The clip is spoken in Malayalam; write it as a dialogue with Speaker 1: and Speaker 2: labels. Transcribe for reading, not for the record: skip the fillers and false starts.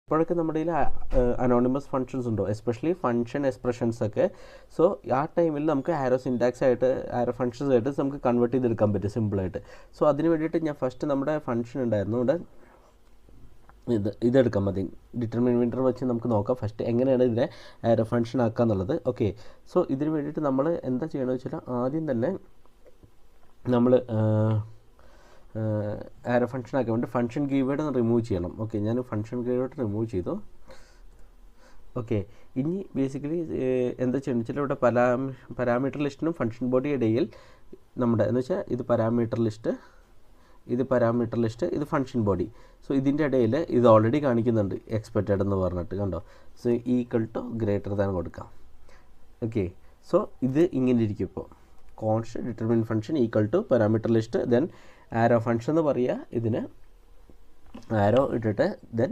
Speaker 1: ഇപ്പോഴൊക്കെ നമ്മുടെ കയ്യിൽ അനോണിമസ് ഫങ്ഷൻസ് ഉണ്ടോ, എസ്പെഷ്യലി ഫങ്ഷൻ എക്സ്പ്രഷൻസ് ഒക്കെ. സോ ആ ടൈമിൽ നമുക്ക് ആരോ സിൻടാക്സ് ആയിട്ട് ആരോ ഫങ്ഷൻസ് ആയിട്ട് നമുക്ക് കൺവേർട്ട് ചെയ്തെടുക്കാൻ പറ്റും സിമ്പിളായിട്ട്. സോ അതിന് വേണ്ടിയിട്ട് ഞാൻ ഫസ്റ്റ് നമ്മുടെ ഫങ്ഷൻ ഉണ്ടായിരുന്നു ഇവിടെ ഇതെടുക്കാൻ മതി. ഡിറ്റർമിനേറ്റർ വെച്ച് നമുക്ക് നോക്കാം ഫസ്റ്റ് എങ്ങനെയാണ് ഇതിനെ ആരോ ഫങ്ഷൻ ആക്കുക എന്നുള്ളത്. ഓക്കെ, സോ ഇതിന് വേണ്ടിയിട്ട് നമ്മൾ എന്താ ചെയ്യണമെന്ന് വെച്ചാൽ ആദ്യം തന്നെ നമ്മൾ ആരോ ഫങ്ഷൻ ആക്കാൻ വേണ്ടി ഫങ്ഷൻ കീവേഡ് റിമൂവ് ചെയ്യണം. ഓക്കെ, ഞാൻ ഫങ്ഷൻ കീവേഡ് റിമൂവ് ചെയ്തു. ഓക്കെ, ഇനി ബേസിക്കലി എന്താ ചെയ്യുന്നത് വെച്ചാൽ ഇവിടെ പാരാമീറ്റർ ലിസ്റ്റിനും ഫങ്ഷൻ ബോഡി ഇടയിൽ നമ്മുടെ എന്ന് വെച്ചാൽ ഇത് പാരാമീറ്റർ ലിസ്റ്റ്, ഇത് പാരാമീറ്റർ ലിസ്റ്റ്, ഇത് ഫങ്ഷൻ ബോഡി. സോ ഇതിൻ്റെ ഇടയിൽ ഇത് ഓൾറെഡി കാണിക്കുന്നുണ്ട് എക്സ്പെക്റ്റഡ് എന്ന് പറഞ്ഞിട്ട്, കണ്ടോ. So equal to greater than കൊടുക്കാം. ഓക്കെ, സോ ഇത് ഇങ്ങനെ ഇരിക്കും. ഇപ്പോൾ const determine function equal to parameter list then arrow function എന്ന് പറയുക. ഇതിന് ആരോ ഇട്ടിട്ട് ദെൻ